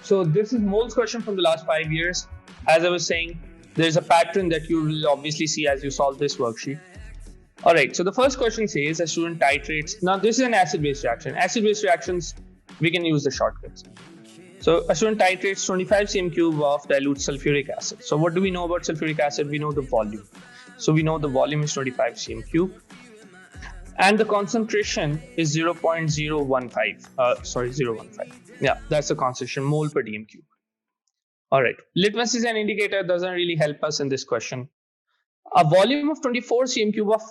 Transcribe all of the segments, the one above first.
so this is Mole's question from the last 5 years. As I was saying, there's a pattern that you will obviously see as you solve this worksheet. All right, so the first question says a student titrates. Now, this is an acid-base reaction. Acid-base reactions, we can use the shortcuts. So a student titrates 25 cm cube of dilute sulfuric acid. So what do we know about sulfuric acid? We know the volume. So we know the volume is 25 cm cube. And the concentration is 0.015. 0.15. Yeah, that's the concentration, mole per dm cube. All right, litmus is an indicator, doesn't really help us in this question. A volume of 24 cm cube of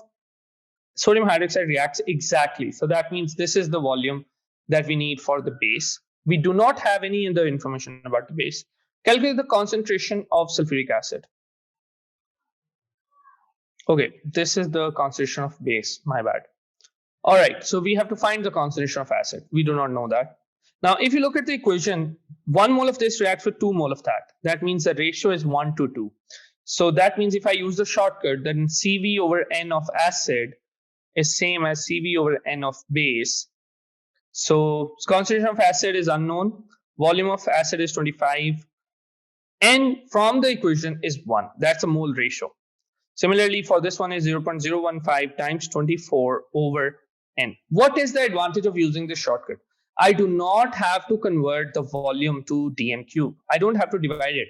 sodium hydroxide reacts exactly. So that means this is the volume that we need for the base. We do not have any other information about the base. Calculate the concentration of sulfuric acid. Okay, this is the concentration of base, my bad. All right, so we have to find the concentration of acid. We do not know that. Now, if you look at the equation, 1 mole of this reacts with 2 mole of that. That means the ratio is 1 to 2. So that means if I use the shortcut, then Cv over N of acid is same as Cv over N of base. So concentration of acid is unknown. Volume of acid is 25. N from the equation is 1. That's a mole ratio. Similarly, for this one is 0.015 times 24 over N. What is the advantage of using this shortcut? I do not have to convert the volume to dm cube. I don't have to divide it.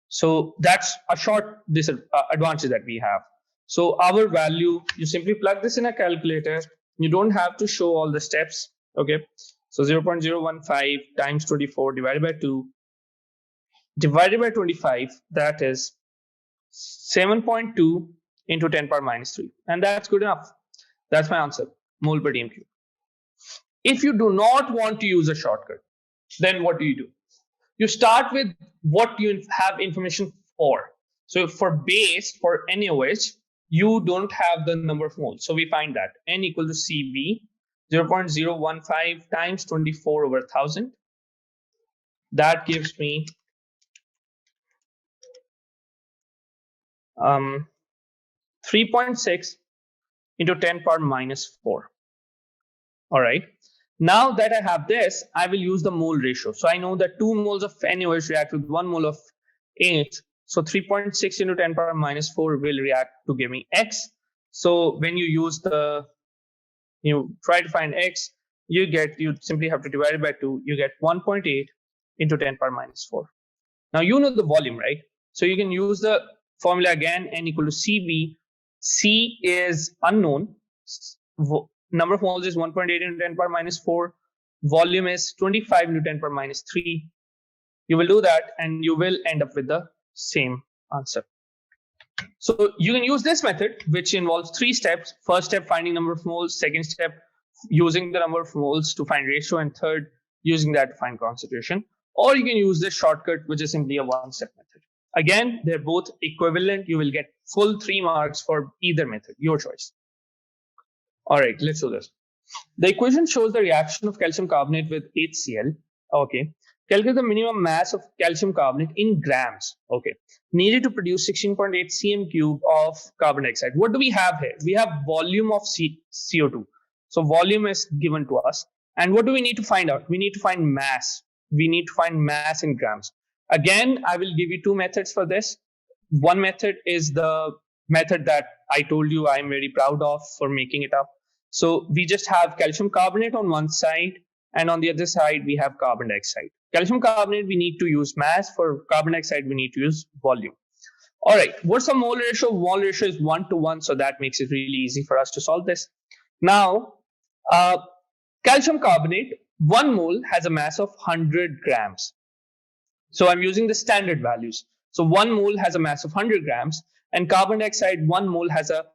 So that's a short advantage that we have. So our value, you simply plug this in a calculator. You don't have to show all the steps. Okay. So 0.015 times 24 divided by 2 divided by 25, that is 7.2 into 10 power minus 3. And that's good enough. That's my answer, mole per dm cube. If you do not want to use a shortcut, then what do? You start with what you have information for. So for base, for NaOH, you don't have the number of moles. So we find that N equal to Cv 0.015 times 24 over 1000. That gives me 3.6 into 10 power minus 4. All right. Now that I have this, I will use the mole ratio. So I know that 2 moles of NaOH react with 1 mole of H. So 3.6 into 10 power minus 4 will react to give me X. So when you use you try to find X, you simply have to divide it by 2. You get 1.8 into 10 power minus 4. Now you know the volume, right? So you can use the formula again, N equal to Cv. C is unknown. Number of moles is 1.8 into 10 power minus 4. Volume is 25 into 10 power minus 3. You will do that and you will end up with the same answer. So you can use this method, which involves 3 steps. First step, finding number of moles. Second step, using the number of moles to find ratio. And third, using that to find concentration. Or you can use this shortcut, which is simply a 1-step method. Again, they're both equivalent. You will get full 3 marks for either method, your choice. All right, let's do this. The equation shows the reaction of calcium carbonate with HCl. Okay. Calculate the minimum mass of calcium carbonate in grams. Okay. Needed to produce 16.8 cm cube of carbon dioxide. What do we have here? We have volume of CO2. So volume is given to us. And what do we need to find out? We need to find mass. We need to find mass in grams. Again, I will give you 2 methods for this. One method is the method that I told you I'm very proud of for making it up. So we just have calcium carbonate on one side, and on the other side, we have carbon dioxide. Calcium carbonate, we need to use mass. For carbon dioxide, we need to use volume. All right, what's the mole ratio? Mole ratio is 1 to 1, so that makes it really easy for us to solve this. Now, calcium carbonate, 1 mole has a mass of 100 grams. So I'm using the standard values. So 1 mole has a mass of 100 grams, and carbon dioxide, 1 mole has a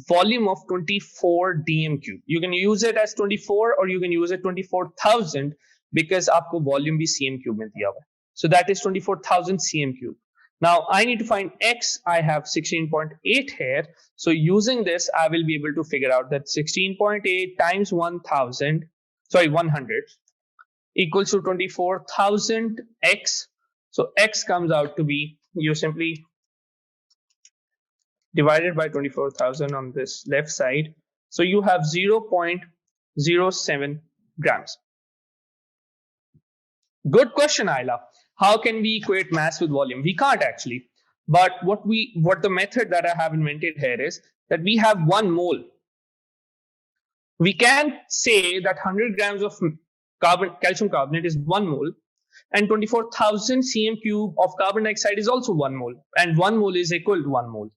volume of 24 dm cube. You can use it as 24 or you can use it 24,000 because आपको volume भी cm cube में दिया हुआ है. So that is 24,000 cm cube. Now I need to find X. I have 16.8 here. So using this, I will be able to figure out that 16.8 times 100 equals to 24,000 X. So X comes out to be, you simply divided by 24,000 on this left side. So you have 0.07 grams. Good question, Ayla. how can we equate mass with volume? We can't actually. But what the method that I have invented here is that we have 1 mole. We can say that 100 grams of calcium carbonate is 1 mole, and 24,000 cm cube of carbon dioxide is also 1 mole, and 1 mole is equal to 1 mole.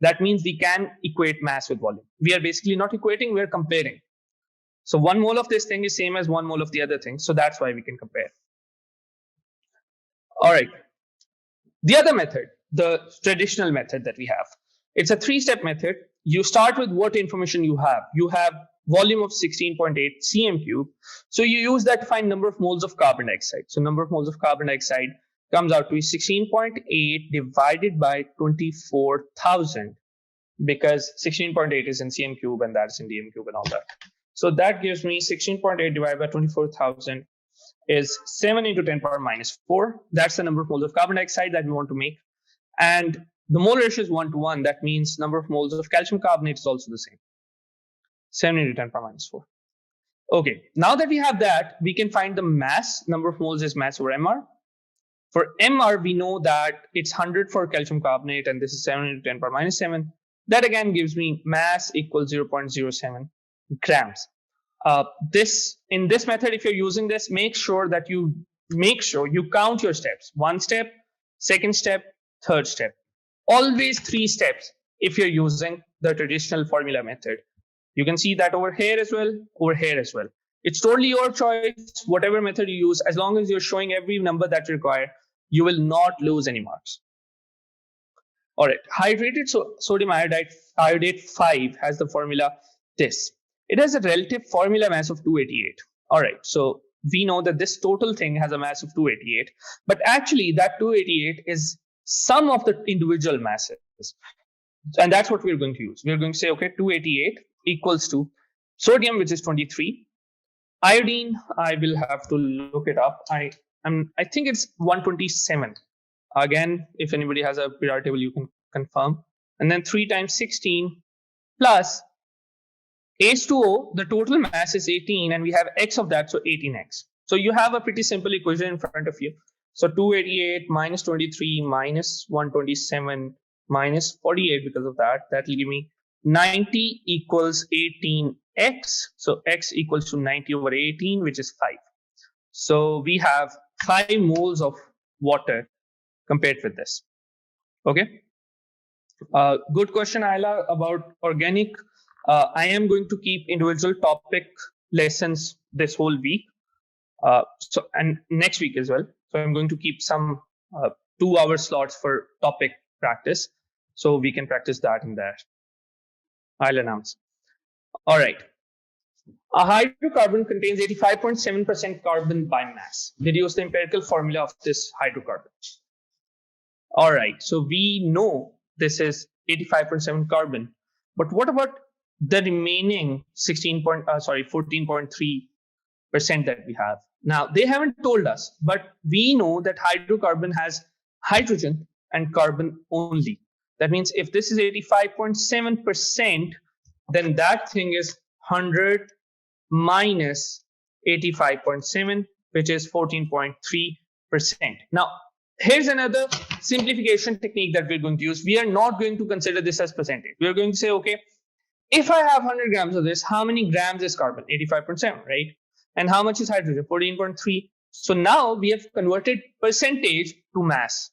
That means we can equate mass with volume. We are basically not equating, we are comparing. So 1 mole of this thing is same as 1 mole of the other thing. So that's why we can compare. All right. The other method, the traditional method that we have, it's a 3-step method. You start with what information you have. You have volume of 16.8 cm cube. So you use that to find number of moles of carbon dioxide. So number of moles of carbon dioxide comes out to be 16.8 divided by 24,000, because 16.8 is in cm cube and that's in dm cube and all that. So that gives me 16.8 divided by 24,000 is 7 into 10 power minus 4. That's the number of moles of carbon dioxide that we want to make. And the mole ratio is 1 to 1. That means number of moles of calcium carbonate is also the same. 7 into 10 power minus 4. Okay, now that we have that, we can find the mass. Number of moles is mass over MR. For MR, we know that it's 100 for calcium carbonate, and this is 7 into 10 power minus 7. That again gives me mass equals 0.07 grams. In this method, if you're using this, make sure you count your steps. 1 step, 2nd step, 3rd step. Always 3 steps if you're using the traditional formula method. You can see that over here as well, over here as well. It's totally your choice, whatever method you use, as long as you're showing every number that you require, you will not lose any marks. All right, hydrated sodium iodate 5 has the formula this. It has a relative formula mass of 288. All right, so we know that this total thing has a mass of 288, but actually that 288 is sum of the individual masses. And that's what we're going to use. We're going to say, okay, 288 equals to sodium, which is 23. Iodine, I will have to look it up. I think it's 127. Again, if anybody has a periodic table, you can confirm. And then 3 times 16 plus H2O, the total mass is 18, and we have X of that, so 18X. So you have a pretty simple equation in front of you. So 288 minus 23 minus 127 minus 48, because of that, that will give me 90 equals 18X. So X equals to 90 over 18, which is 5. So we have 5 moles of water compared with this. Okay. Good question, Ayla, about organic. I am going to keep individual topic lessons this whole week. And next week as well. So I'm going to keep some 2-hour slots for topic practice. So we can practice that in there. I'll announce. All right. A hydrocarbon contains 85.7% carbon by mass. Deduce the empirical formula of this hydrocarbon. All right. So we know this is 85.7 carbon. But what about the remaining 14.3% that we have? Now, they haven't told us, but we know that hydrocarbon has hydrogen and carbon only. That means if this is 85.7%, then that thing is 100 minus 85.7, which is 14.3%. Now, here's another simplification technique that we're going to use. We are not going to consider this as percentage. We're going to say, okay, if I have 100 grams of this, how many grams is carbon? 85.7, right? And how much is hydrogen? 14.3. So now we have converted percentage to mass.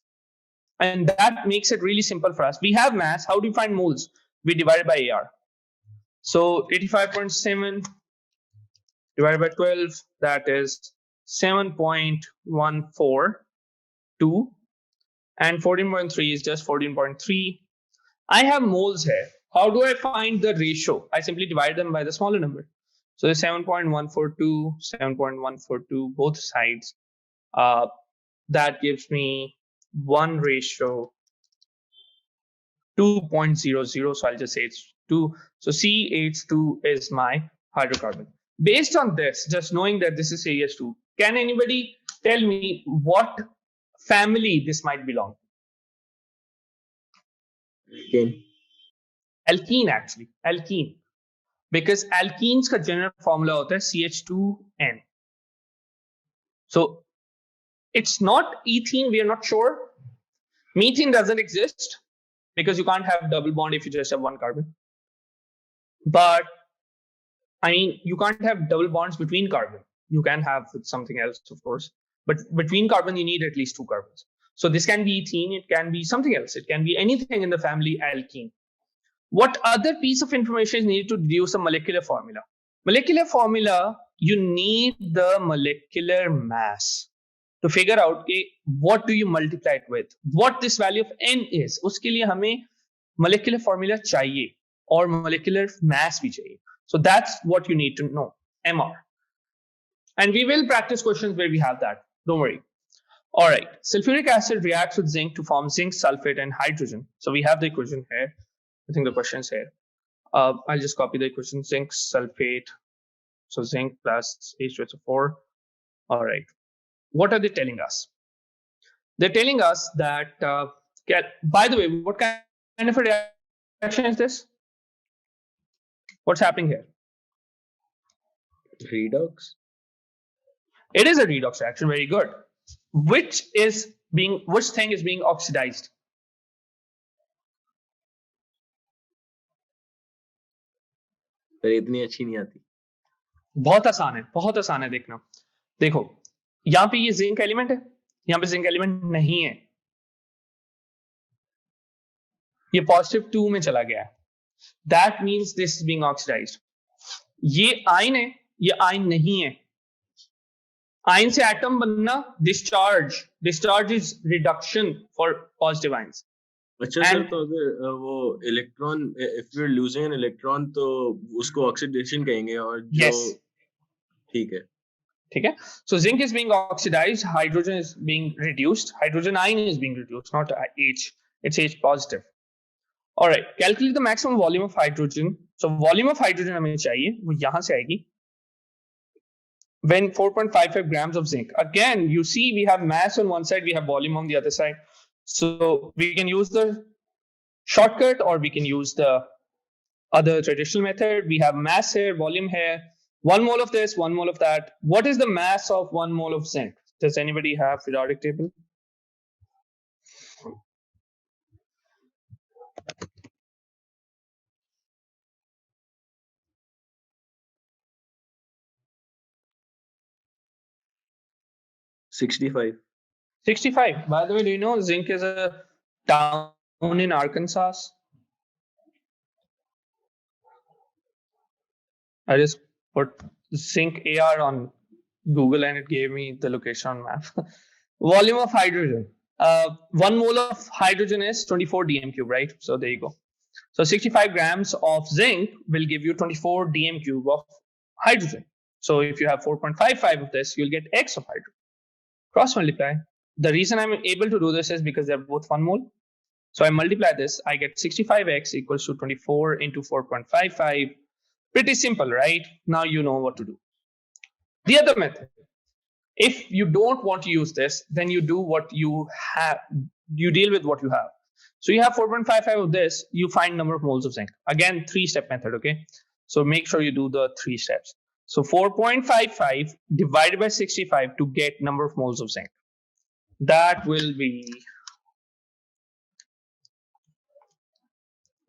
And that makes it really simple for us. We have mass. How do we find moles? We divide it by AR. So 85.7 divided by 12, that is 7.142. And 14.3 is just 14.3. I have moles here. How do I find the ratio? I simply divide them by the smaller number. So 7.142, 7.142, both sides. That gives me 1 ratio 2.00. So I'll just say it's 2. So CH2 is my hydrocarbon. Based on this, just knowing that this is CH2, can anybody tell me what family this might belong to? Alkene. Alkene, actually. Alkene. Because alkenes का general formula होता है CH2N. So It's not ethene, we are not sure. Methane doesn't exist because you can't have double bond if you just have one carbon. But I mean, you can't have double bonds between carbon. You can have with something else, of course. But between carbon, you need at least 2 carbons. So this can be ethene, it can be something else. It can be anything in the family alkene. What other piece of information is needed to deduce a molecular formula? Molecular formula, you need the molecular mass to figure out what do you multiply it with, what this value of n is. उसके लिए हमें molecular formula चाहिए और molecular mass भी चाहिए. So that's what you need to know, MR. And we will practice questions where we have that. Don't worry. All right. Sulfuric acid reacts with zinc to form zinc sulfate and hydrogen. So we have the equation here. I think the question is here. I'll just copy the equation. Zinc sulfate. So zinc plus H2SO4. All right. What are they telling us? They're telling us that, by the way, what kind of a reaction is this? What's happening here? Redox. It is a redox reaction. Very good. Which thing is being oxidized? इतनी अच्छी नहीं आती. बहुत आसान है देखना. देखो यहाँ पे ये जिंक एलिमेंट है, यहाँ पे जिंक एलिमेंट नहीं है, ये पॉजिटिव 2 में चला गया है. That means this is being oxidised. ये आयन है, ये आयन नहीं है. आयन से एटम बनना discharge is reduction for positive ions. अच्छा सर, तो अगर वो electron, if we are losing an electron, तो उसको ऑक्सीडेशन कहेंगे. और जो ठीक है. So zinc is being oxidized, hydrogen is being reduced, hydrogen ion is being reduced, not H. It's H positive. All right, calculate the maximum volume of hydrogen. So volume of hydrogen हमें चाहिए, वो यहाँ से आएगी. When 4.55 grams of zinc. Again, you see we have mass on one side, we have volume on the other side. So we can use the shortcut or we can use the other traditional method. We have mass here, volume here. 1 mole of this, 1 mole of that. What is the mass of 1 mole of zinc? Does anybody have periodic table? $65. 65. By the way, do you know zinc is a town in Arkansas? I just put zinc AR on Google and it gave me the location on map. Volume of hydrogen. 1 mole of hydrogen is 24 dm cube, right? So there you go. So 65 grams of zinc will give you 24 dm cube of hydrogen. So if you have 4.55 of this, you'll get X of hydrogen. Cross multiply. The reason I'm able to do this is because they're both 1 mole. So I multiply this, I get 65x equals to 24 into 4.55. Pretty simple, right? Now you know what to do. The other method, if you don't want to use this, then you do what you have. You deal with what you have. So you have 4.55 of this, you find number of moles of zinc. Again, 3-step method, okay? So make sure you do the 3 steps. So 4.55 divided by 65 to get number of moles of zinc. That will be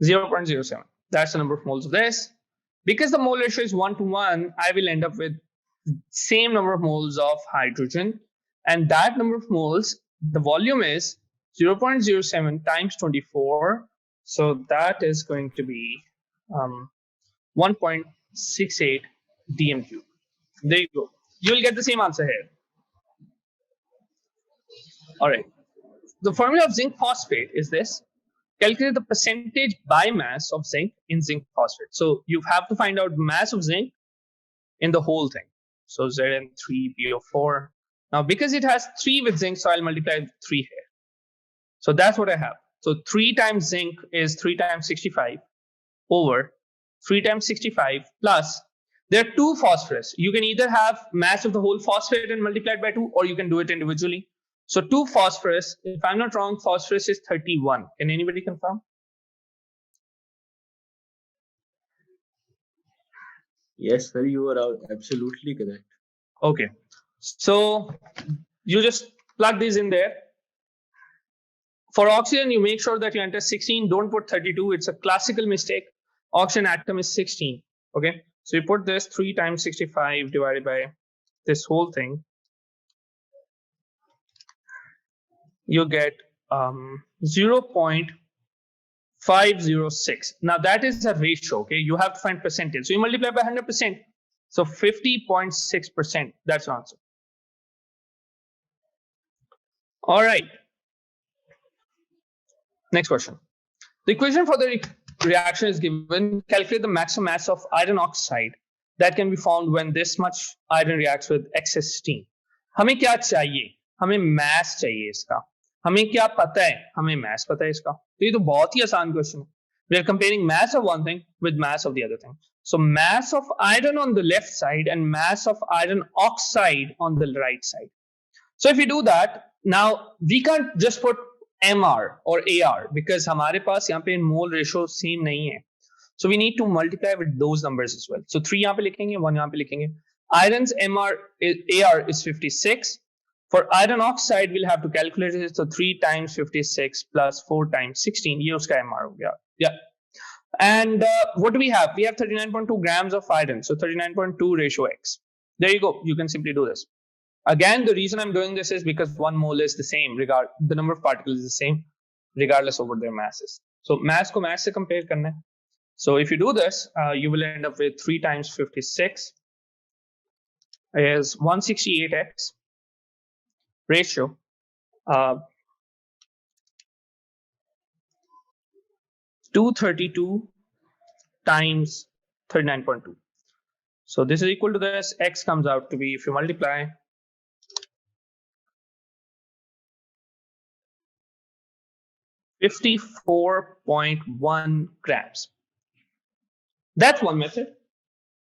0.07. That's the number of moles of this. Because the mole ratio is 1 to 1, I will end up with same number of moles of hydrogen. And that number of moles, the volume is 0.07 times 24. So that is going to be 1.68 dm cube. There you go. You will get the same answer here. All right. The formula of zinc phosphate is this. Calculate the percentage by mass of zinc in zinc phosphate. So you have to find out mass of zinc in the whole thing. So Zn3PO4. Now, because it has 3 with zinc, so I'll multiply 3 here. So that's what I have. So 3 times zinc is 3 times 65 over 3 times 65 plus. There are 2 phosphorus. You can either have mass of the whole phosphate and multiplied by 2, or you can do it individually. So 2 phosphorus, if I'm not wrong, phosphorus is 31. Can anybody confirm? Yes, sir, you are absolutely correct. Okay. So you just Plug these in there. For oxygen, you make sure that you enter 16. Don't put 32. It's a classical mistake. Oxygen atom is 16. Okay. So you put this 3 times 65 divided by this whole thing. You get 0.506. Now that is a ratio. Okay. You have to find percentage. So you multiply by 100%. So 50.6%. That's the answer. All right. Next question. The equation for the reaction is given. Calculate the maximum mass of iron oxide that can be found when this much iron reacts with excess steam. हमें क्या चाहिए? हमें mass चाहिए इसका. हमें क्या पता है? हमें mass पता है इसका. तो ये तो बहुत ही आसान क्वेश्चन है. We are comparing mass of one thing with mass of the other thing. So mass of iron on the left side and mass of iron oxide on the right side. So if we do that, now we can't just put MR or AR because हमारे पास यहाँ पे mole ratio same नहीं है. So we need to multiply with those numbers as well. So 3 यहाँ पे लिखेंगे, 1 यहाँ पे लिखेंगे. Iron's AR is 56. For iron oxide, we'll have to calculate it. So 3 times 56 plus 4 times 16. ये उसका MR हो गया. Yeah. And what do we have? We have 39.2 grams of iron. So 39.2 ratio X. There you go. You can simply do this. Again, the reason I'm doing this is because 1 mole is the same, the number of particles is the same, regardless of what their mass is. So mass ko mass se compare karna hai. So if you do this, you will end up with 3 times 56 is 168x ratio. 232 times 39.2. So this is equal to this. X comes out to be, if you multiply, 54.1 grams. That's one method.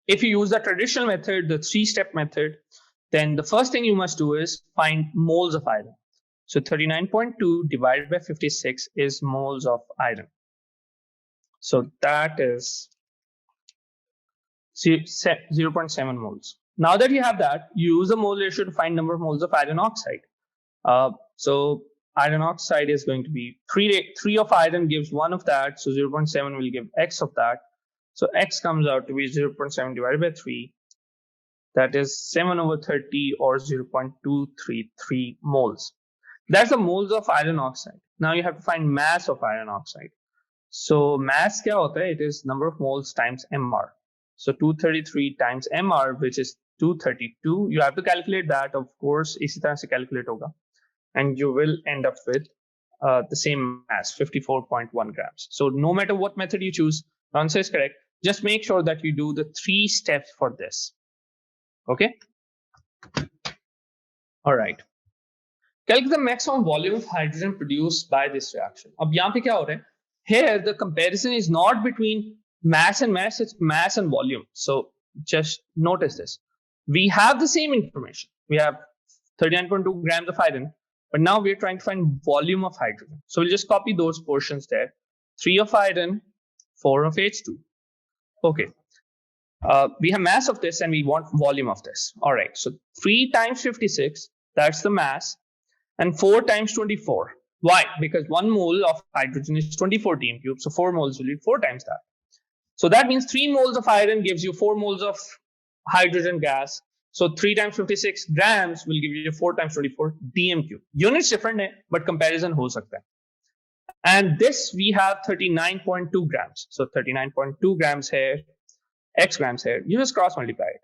If you use the traditional method, the 3-step method, then the first thing you must do is find moles of iron. So 39.2 divided by 56 is moles of iron. So that is 0.7 moles. Now that you have that, you use the mole ratio to find number of moles of iron oxide. So iron oxide is going to be 3 of iron gives 1 of that. So 0.7 will give X of that. So X comes out to be 0.7 divided by 3. That is 7 over 30 or 0.233 moles. That's the moles of iron oxide. Now you have to find mass of iron oxide. So mass kya hota hai? It is number of moles times MR. So 233 times MR, which is 232. You have to calculate that, of course. Isi tarah se calculate hoga. And you will end up with the same mass, 54.1 grams. So no matter what method you choose, the answer is correct. Just make sure that you do the 3 steps for this. Okay? All right. Calculate the maximum volume of hydrogen produced by this reaction. Ab yahan pe kya ho raha hai? Here, the comparison is not between mass and mass, it's mass and volume. So just notice this. We have the same information. We have 39.2 grams of iron. But now we're trying to find volume of hydrogen. So we'll just copy those portions there. 3 of iron, 4 of H2. Okay. We have mass of this and we want volume of this. All right. So 3 times 56, that's the mass. And 4 times 24. Why? Because 1 mole of hydrogen is 24 dm cubed. So 4 moles will be 4 times that. So that means 3 moles of iron gives you 4 moles of hydrogen gas. So 3 times 56 grams will give you 4 times 24 dm cube. Units different, but comparison ho sakta hai. And this we have 39.2 grams. So 39.2 grams here, x grams here. You just cross multiply it.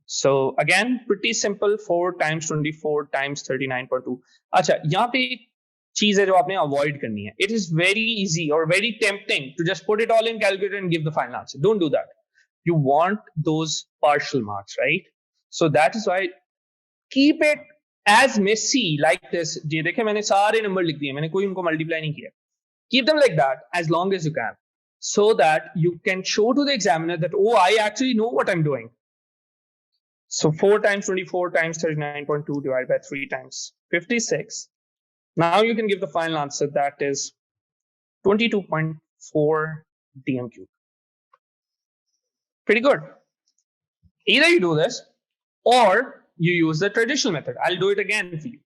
So again, pretty simple. 4 times 24 times 39.2. Acha, yahan pe ek cheez hai jo aapne avoid karni hai. It is very easy or very tempting to just put it all in calculator and give the final answer. Don't do that. You want those partial marks, right? So that is why keep it as messy like this. Je dekhe maine sare number likh diye, maine koi unko multiply nahi kiya. Keep them like that as long as you can, so that you can show to the examiner that, oh, I actually know what I'm doing. So 4 times 24 times 39.2 divided by 3 times 56. Now you can give the final answer, that is 22.4 dm cube. Pretty good. Either you do this or you use the traditional method. I'll do it again for you.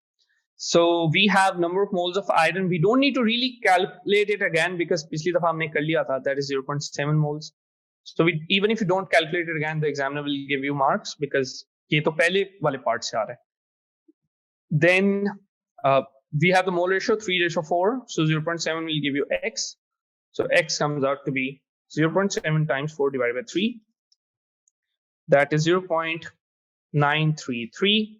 So we have number of moles of iron. We don't need to really calculate it again because पिछली दफा हमने कर लिया था. That is 0.7 moles. So even if you don't calculate it again, the examiner will give you marks because ये तो पहले वाले part से आ रहा है. Then we have the mole ratio 3:4. So 0.7 will give you x. So x comes out to be 0.7 times 4 divided by 3. That is 0.933.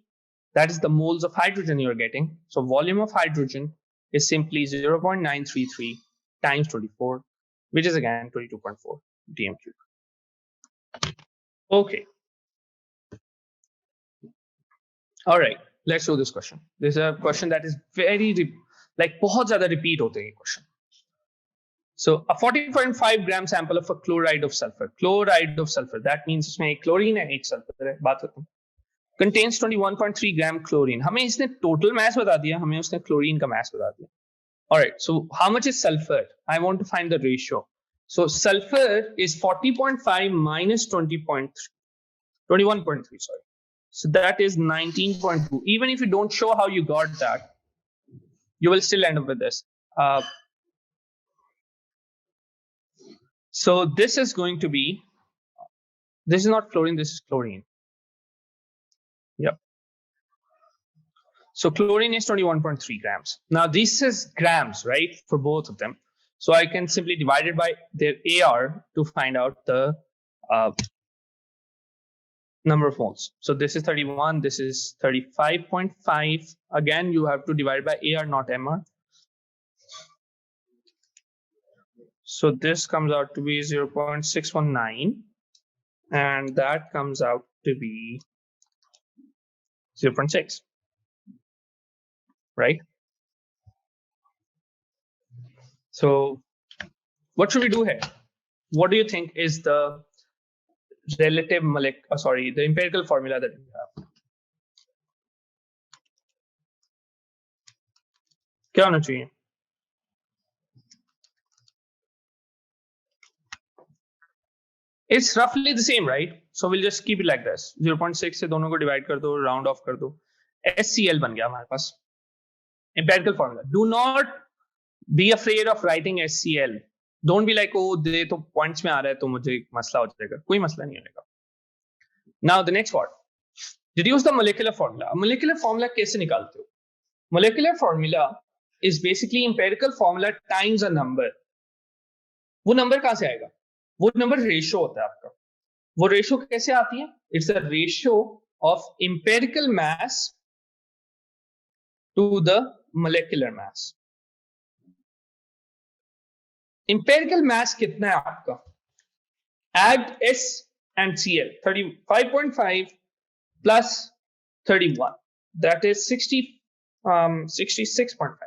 That is the moles of hydrogen you're getting. So volume of hydrogen is simply 0.933 times 24, which is again 22.4 dm cube. Okay. All right. Let's do this question. This is a question that is very बहुत ज़्यादा repeat होते हैं ये question. So a 40.5 gram sample of a chloride of sulfur. Chloride of sulfur. That means इसमें एक chlorine है, एक sulfur है. बात करते हैं. Contains 21.3 gram chlorine. हमें इसने total mass बता दिया, हमें उसने chlorine का mass बता दिया. All right. So how much is sulfur? I want to find the ratio. So sulfur is 40.5 minus 20.3, 21.3. Sorry. So that is 19.2. Even if you don't show how you got that, you will still end up with this. So this is going to be. This is not chlorine. This is chlorine. Yep. So chlorine is 21.3 grams. Now this is grams, right, for both of them. So I can simply divide it by their AR to find out the number of moles. So this is 31. This is 35.5. Again, you have to divide by AR, not MR. So this comes out to be 0.619. And that comes out to be 0.6. Right? So what should we do here? What do you think is the relative the empirical formula that we have? क्या होना चाहिए? It's roughly the same, right? So we'll just keep it like this. 0.6 से दोनों को divide कर दो, round off कर दो. SCl बन गया हमारे पास. Empirical formula. Do not be afraid of writing SCl. Don't be like, oh, दे तो points में आ रहा है तो मुझे मसला हो जाएगा. कोई मसला नहीं होगा. Now the next part. Deduce the molecular formula. Molecular formula कैसे निकालते हो? Molecular formula is basically empirical formula times a number. वो number कहाँ से आएगा? वो number ratio होता है आपका. वो ratio कैसे आती है? It's a ratio of empirical mass to the molecular mass. Empirical mass कितना है आपका? Add S and Cl. 35.5 plus 31. That is 66.5.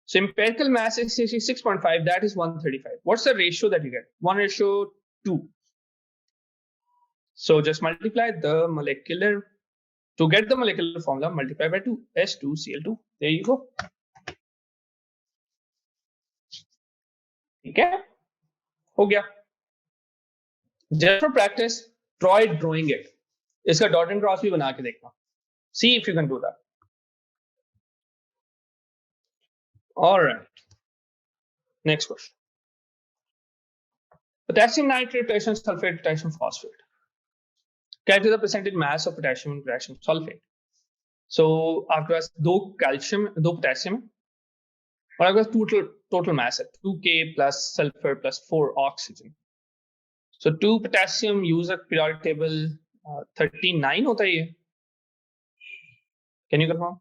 So empirical mass is 66.5. That is 135. What's the ratio that you get? 1:2. So just multiply the molecular. To get the molecular formula, multiply by 2. S2Cl2. There you go. Okay? हो गया. Just for practice, try drawing it. इसका dot and cross भी बना के देखना. See if you can do that. All right. Next question. Potassium nitrate, potassium sulfate, potassium phosphate. Calculate the percentage mass of potassium and potassium sulfate. So आपके पास दो potassium और आपके पास total mass है 2K plus sulfur plus 4 oxygen. So 2 potassium use a periodic table 39 होता है ये. Can you confirm?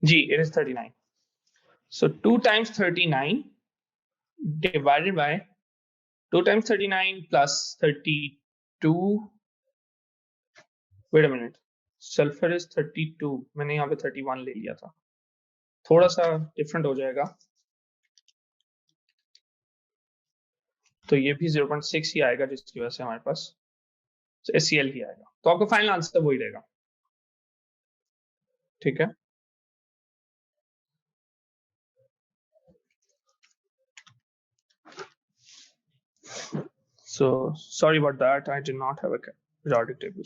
G, it is 39. So 2 times 39 divided by 2 times 39 plus 32. Wait a minute. Sulfur is 32. मैंने यहाँ पे 31 ले लिया था. थोड़ा सा different हो जाएगा. तो ये भी 0.6 ही आएगा जिसकी वजह से हमारे पास SCl ही आएगा. तो आपका फाइनल आंसर वही रहेगा. ठीक है. So sorry about that, I did not have a periodic table.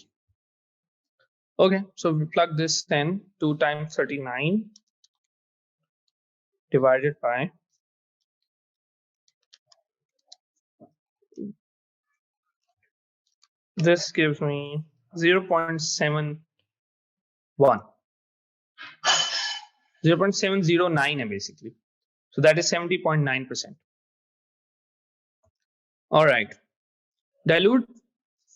Okay, so we plug this in. 2 times 39 divided by this gives me 0.71. 0.709 है basically. So that is 70.9%. All right. Dilute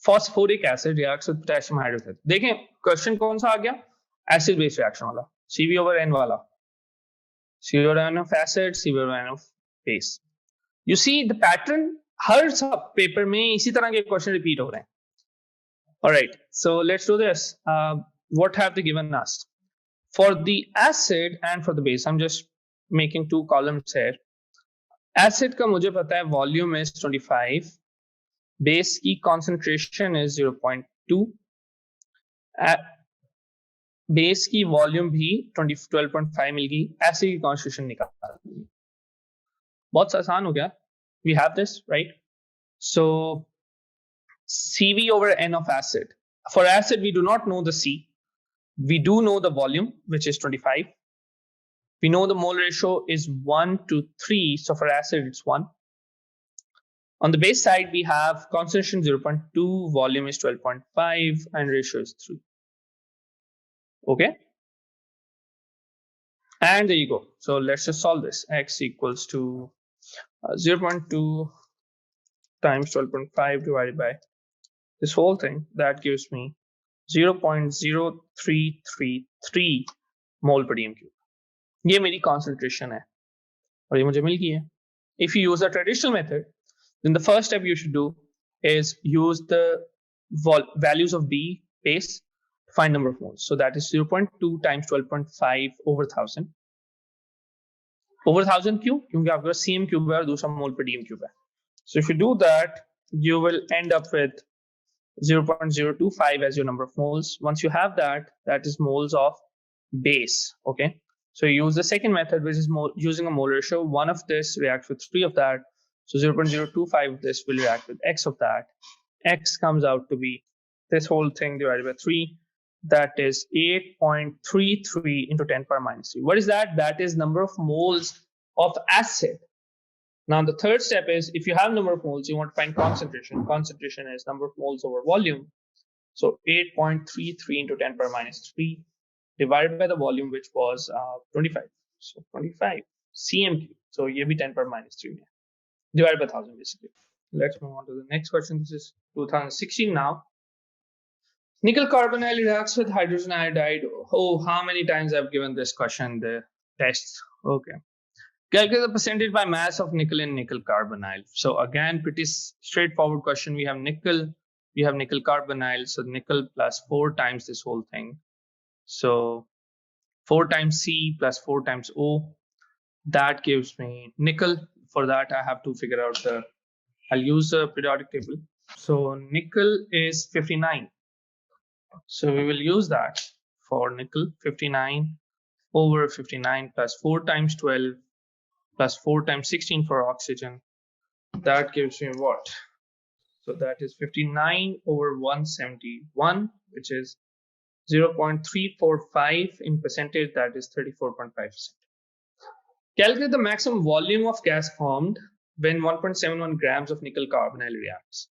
phosphoric acid reacts with potassium hydroxide. देखें question कौन सा आ गया? Acid base reaction वाला, CV over N वाला. CV over N of acid, CV over N of base. You see the pattern हर सब paper में इसी तरह के क्वेश्चन रिपीट हो रहे हैं. All right, so let's do this. What have they given us? For the acid and for the base, I'm just making two columns here. Acid का मुझे पता है volume is 25, base की concentration is 0.2, base की volume भी 12.5 मिल गई, acid की concentration निकाल दी. बहुत आसान हो गया. We have this, right? So CV over N of acid. For acid, we do not know the C. We do know the volume, which is 25. We know the mole ratio is 1 to 3. So for acid, it's 1. On the base side, we have concentration 0.2, volume is 12.5, and ratio is 3. Okay. And there you go. So let's just solve this. X equals to 0.2 times 12.5 divided by this whole thing. That gives me 0.0333 mole per dm cube. ये मेरी concentration है और ये मुझे मिल गई है. If you use a traditional method, then the first step you should do is use the values of B base to find number of moles. So that is 0.2 times 12.5 over 1000. Over 1000 क्यों? क्योंकि आपके पास CM cube है और दूसरा mole per dm cube है. So if you do that, you will end up with 0.025 as your number of moles. Once you have that, that is moles of base. Okay. So you use the second method, which is using a mole ratio. 1 of this reacts with 3 of that. So 0.025 of this will react with X of that. X comes out to be this whole thing divided by 3. That is 8.33 into 10 power minus 3. What is that? That is number of moles of acid. Now the third step is, if you have number of moles, you want to find concentration. Concentration is number of moles over volume. So 8.33 into 10 power minus 3 divided by the volume, which was 25. So 25 cm cube. So ये भी 10 power minus 3 है. Divided by 1000 basically. Let's move on to the next question. This is 2016 now. Nickel carbonyl reacts with hydrogen iodide. Oh, how many times I've given this question in the tests. Okay. Calculate the percentage by mass of nickel in nickel carbonyl. So again, pretty straightforward question. We have nickel carbonyl. So nickel plus 4 times this whole thing. So 4 times C plus 4 times O. That gives me nickel. For that, I have to figure out I'll use the periodic table. So nickel is 59. So we will use that for nickel. 59 over 59 plus 4 times 12 plus 4 times 16 for oxygen. That gives me what? So that is 59 over 171, which is 0.345 in percentage. That is 34.5%. Calculate the maximum volume of gas formed when 1.71 grams of nickel carbonyl reacts.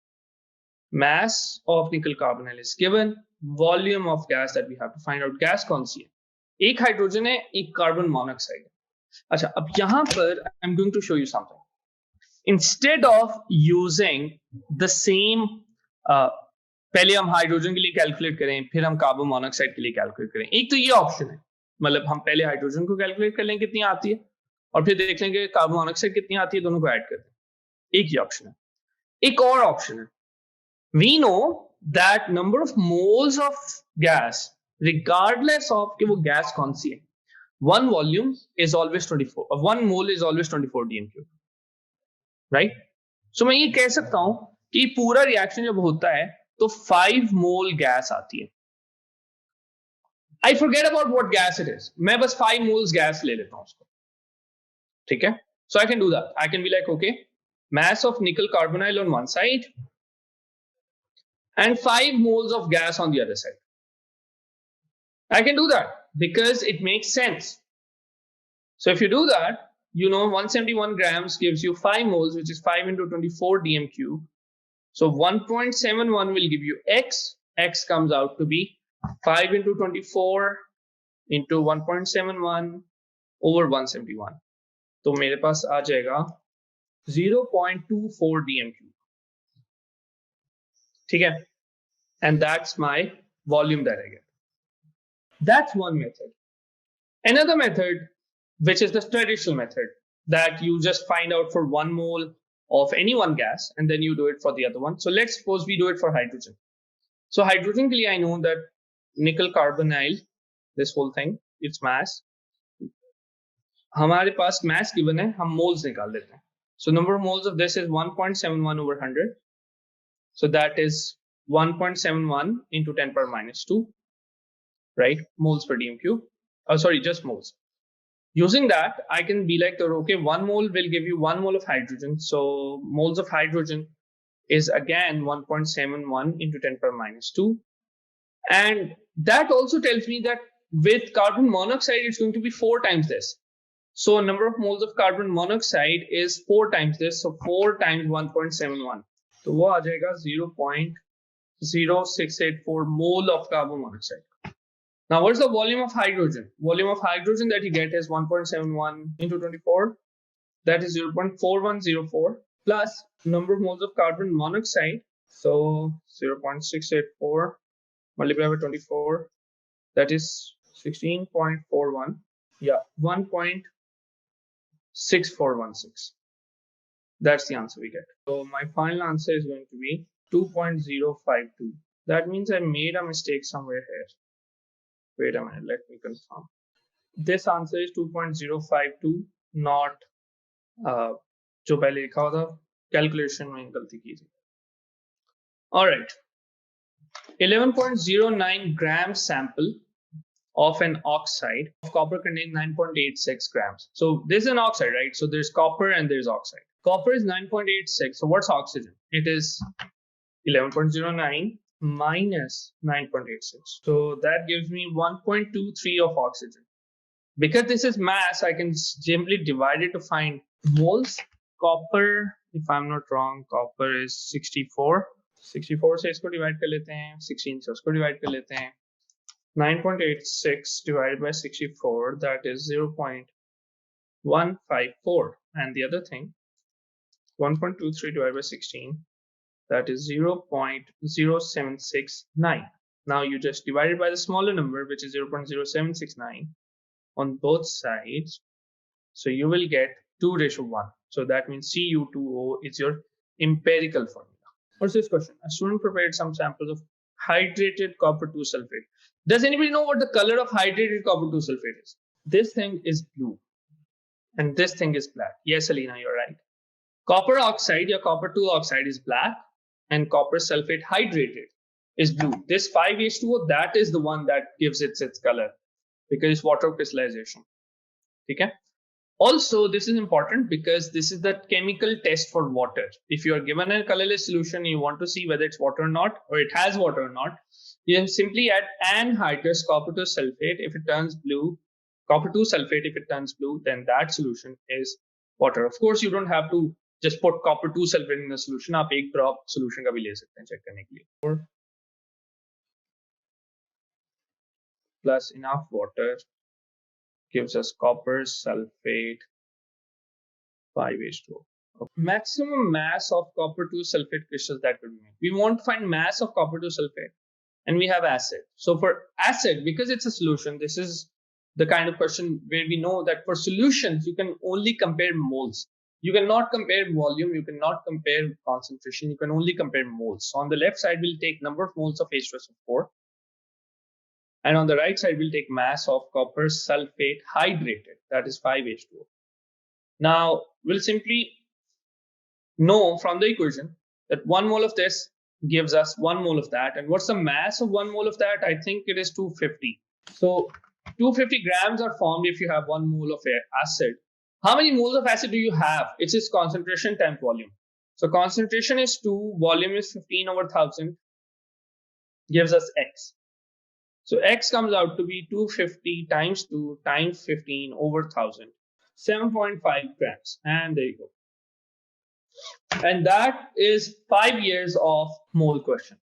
Mass of nickel carbonyl is given. Volume of gas that we have to find out. Gas कौन सी है? एक hydrogen है, एक carbon monoxide है. अच्छा, अब यहां पर I'm going to show you something. Instead of using the same, पहले हम हाइड्रोजन के लिए कैलकुलेट करें, फिर हम कार्बन मोनोऑक्साइड के लिए कैलकुलेट करें. एक तो ये ऑप्शन है, मतलब हम पहले हाइड्रोजन को कैलकुलेट कर लें कितनी आती है और फिर देख लेंगे कार्बन मोनोऑक्साइड कितनी आती है, दोनों को ऐड कर दें. एक ही ऑप्शन है. एक और ऑप्शन है. We know that number of moles of gas, regardless of कि वो गैस कौन सी है, one volume is always 24, one mole is always 24 dm cube, right? So मैं ये कह सकता हूं कि पूरा रिएक्शन जब होता है तो 5 मोल गैस आती है. I forget about what gas it is. मैं बस 5 moles गैस ले लेता हूं उसको. ठीक है? So I can do that. I can be like, okay, mass of nickel carbonyl on one side and 5 moles of gas on the other side. I can do that because it makes sense. So if you do that, you know 171 grams gives you 5 moles, which is 5 into 24 dm cube. So 1.71 will give you x. X comes out to be 5 into 24 into 1.71 over 171. तो मेरे पास आ जाएगा 0.24 dm cube. ठीक है? And that's my volume that I get. That's one method. Another method, which is the traditional method, that you just find out for 1 mole of any one gas and then you do it for the other one. So let's suppose we do it for hydrogen. So hydrogen के लिए I know that nickel carbonyl, this whole thing, its mass. हमारे पास mass given है, हम moles निकाल लेते हैं. So number of moles of this is 1.71 over 100. So that is 1.71 into 10 power minus 2, right? Moles per dm cube. Oh, sorry, just moles. Using that, I can be like, okay, 1 mole will give you 1 mole of hydrogen. So moles of hydrogen is again 1.71 into 10 power minus 2. And that also tells me that with carbon monoxide, it's going to be 4 times this. So number of moles of carbon monoxide is 4 times this. So 4 times 1.71. So वो आ जाएगा 0.0684 mole of carbon monoxide. Now, what's the volume of hydrogen? Volume of hydrogen that you get is 1.71 into 24. That is 0.4104 plus number of moles of carbon monoxide. So 0.684 multiplied by 24. That is 16.41. Yeah, 1.6416. That's the answer we get. So my final answer is going to be 2.052. That means I made a mistake somewhere here. Wait a minute, let me confirm. This answer is 2.052, not जो पहले लिखा हुआ था, calculation में गलती की थी. All right. 11.09 gram sample of an oxide of copper contains 9.86 grams. So this is an oxide, right? So there's copper and there's oxide. Copper is 9.86. So what's oxygen? It is 11.09 minus 9.86. So that gives me 1.23 of oxygen. Because this is mass, I can simply divide it to find moles. Copper, if I'm not wrong, copper is 64. 64 से इसको divide कर लेते हैं, 16 से उसको divide कर लेते हैं. 9.86 divided by 64, that is 0.154. And the other thing, 1.23 divided by 16, that is 0.0769. Now you just divide it by the smaller number, which is 0.0769 on both sides. So you will get 2:1. So that means Cu2O is your empirical formula. What's this question? A student prepared some samples of hydrated copper 2 sulfate. Does anybody know what the color of hydrated copper 2 sulfate is? This thing is blue and this thing is black. Yes, Alina, you're right. Copper oxide or copper 2 oxide is black and copper sulfate hydrated is blue. This 5H2O, that is the one that gives it its color because it's water crystallization. Okay? Also, this is important because this is the chemical test for water. If you are given a colorless solution, you want to see whether it's water or not, or it has water or not, you simply add anhydrous copper 2 sulfate. If it turns blue, copper 2 sulfate, if it turns blue, then that solution is water. Of course, you don't have to just put copper 2 sulfate in the solution. आप एक drop solution का भी ले सकते हैं check करने के लिए. Plus enough water gives us copper sulfate 5H2O. Maximum mass of copper 2 sulfate crystals that could be made. We want to find mass of copper 2 sulfate and we have acid. So for acid, because it's a solution, this is the kind of question where we know that for solutions, you can only compare moles. You cannot compare volume, you cannot compare concentration, you can only compare moles. So on the left side, we'll take number of moles of H2SO4. And on the right side, we'll take mass of copper sulfate hydrated, that is 5H2O. Now, we'll simply know from the equation that 1 mole of this gives us 1 mole of that. And what's the mass of 1 mole of that? I think it is 250. So 250 grams are formed if you have 1 mole of acid. How many moles of acid do you have? It's its concentration times volume. So concentration is 2, volume is 15 over 1000, gives us X. So X comes out to be 250 times 2 times 15 over 1000, 7.5 grams. And there you go. And that is 5 years of mole question.